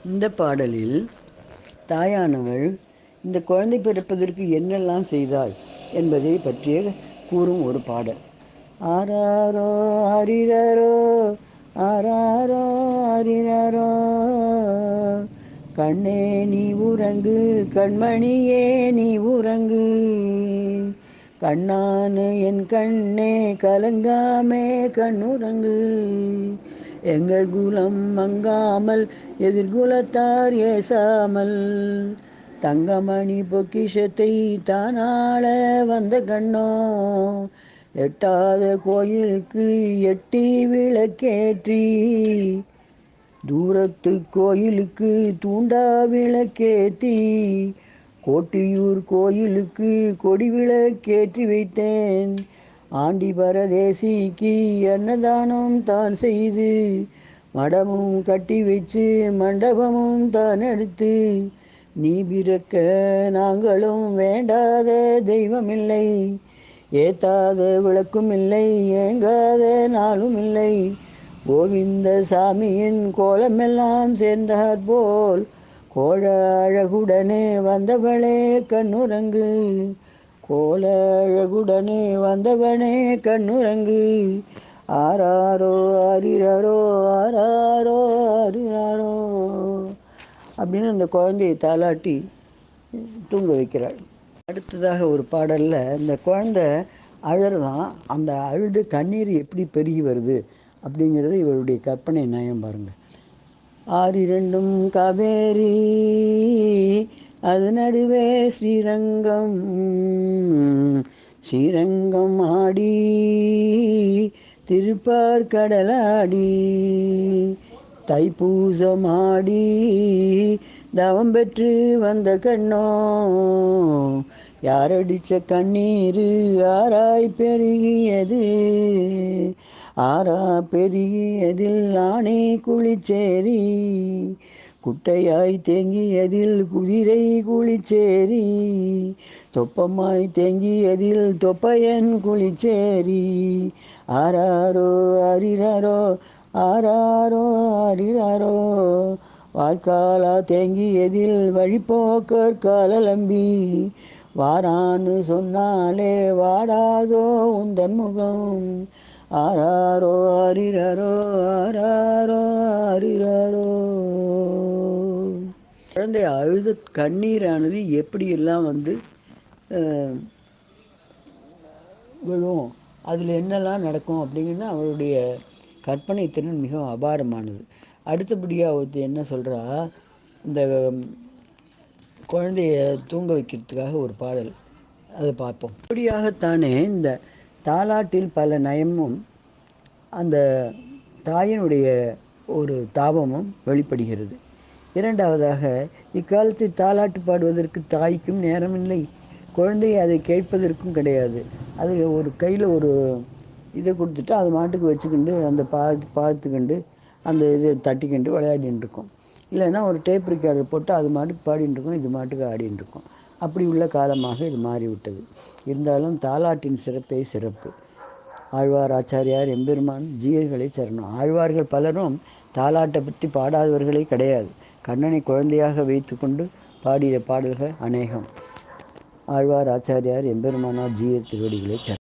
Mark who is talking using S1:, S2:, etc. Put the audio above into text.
S1: இந்த பாடலில் தாயானவள் இந்த குழந்தை பிறப்பதற்கு என்னெல்லாம் செய்தாள் என்பதை பற்றிய கூறும் ஒரு பாடல். ஆராரோ ஆரிரரோ ஆராரோ ஆரிரரோ, கண்ணே நீ உறங்கு கண்மணியே நீ உறங்கு, கண்ணானு என் கண்ணே கலங்காமே கண்ணுறங்கு, எங்கள் குலம் மங்காமல் எதிர்குலத்தார் ஏசாமல், தங்கமணி பொக்கிஷத்தை தானாள வந்த கண்ணோ, எட்டாத கோயிலுக்கு எட்டி விளக்கேற்றி, தூரத்து கோயிலுக்கு தூண்டா விளக்கேற்றி, கோட்டியூர் கோயிலுக்கு கொடி விளக்கேற்றி வைத்தேன், ஆண்டி பரதேசிக்கு அன்னதானம் தான் செய்து, மடமும் கட்டி வச்சு மண்டபமும் தான் எடுத்து, நீ பிறக்க நாங்களும் வேண்டாத தெய்வமில்லை, ஏத்தாத விளக்கும் இல்லை ஏங்காத நாளும் இல்லை, கோவிந்த சாமியின் கோலமெல்லாம் சேர்ந்தார் போல், கோல அழகுடனே வந்தவளே கண்ணுறங்கு, கோல அழகுடனே வந்தவனே கண்ணுறங்கு, ஆராரோ ஆரிரரோ ஆராரோ ஆரிரரோ அப்படின்னு அந்த குழந்தையை தாலாட்டி தூங்க வைக்கிறாள். அடுத்ததாக ஒரு பாடலில் இந்த குழந்தை அழறதான், அந்த அழுது கண்ணீர் எப்படி பெருகி வருது அப்படிங்கிறது இவருடைய கற்பனை நயம் பாருங்கள். ஆறிரண்டும் காவேரி அது நடுவே ஸ்ரீரங்கம், ஸ்ரீரங்கம் ஆடி திருப்பார் கடலாடி, தைப்பூசமாடி தவம் பெற்று வந்த கண்ணோ, யாரடிச்ச கண்ணீர் ஆராய் பெருகியது, ஆரா பெருகியதில் ஆணை குளிச்சேரி, குட்டையாய் தேங்கியதில் குதிரை குளிச்சேரி, தொப்பமாய் தேங்கியதில் தொப்பையன் குளிச்சேரி, ஆராரோ ஆரிரரோ ஆராரோ ஆரிரரோ, வாய்க்காலா தேங்கியதில் வழிபோக்கர் காலலம்பி, வாரான்னு சொன்னாலே வாடாதோ உந்தன் முகம், ஆராரோ ஆரிரரோ ஆராரோ ஆரிரரோ. குழந்தை அழுத கண்ணீரானது எப்படியெல்லாம் விழும், அதில் என்னெல்லாம் நடக்கும் அப்படிங்கிறது அவளுடைய கற்பனை திறன் மிகவும் அபாரமானது. அடுத்தபடியாக ஒருத்தர் என்ன சொல்கிறா, இந்த குழந்தைய தூங்க வைக்கிறதுக்காக ஒரு பாடல், அதை பார்ப்போம். அப்படியாகத்தானே இந்த தாலாட்டில் பல நயமும் அந்த தாயினுடைய ஒரு தாபமும் வெளிப்படுகிறது. இரண்டாவதாக, இக்காலத்தில் தாலாட்டு பாடுவதற்கு தாய்க்கும் நேரமில்லை, குழந்தையை அதை கேட்பதற்கும் கிடையாது. அது ஒரு கையில் ஒரு இதை கொடுத்துட்டு அது மாட்டுக்கு வச்சுக்கிண்டு அந்த பார்த்துக்கிண்டு அந்த இதை தட்டிக்கிண்டு விளையாடின்னு இருக்கும். இல்லைன்னா ஒரு டேப் ரெக்கார்டர் போட்டு அது மாட்டுக்கு பாடின்னு இருக்கும், இது மாட்டுக்கு ஆடின்னு இருக்கும். அப்படி உள்ள காலமாக இது மாறிவிட்டது. இருந்தாலும் தாலாட்டின் சிறப்பே சிறப்பு. ஆழ்வார் ஆச்சாரியார் எம்பெருமான் ஜீயர்களை சரணம். ஆழ்வார்கள் பலரும் தாலாட்டை பற்றி பாடாதவர்களே கிடையாது. கண்ணனை குழந்தையாக வைத்து கொண்டு பாடிய பாடல்கள் அநேகம். ஆழ்வார் ஆச்சாரியார் எம்பெருமானார் ஜீயர் திருவடிகளை சரணம்.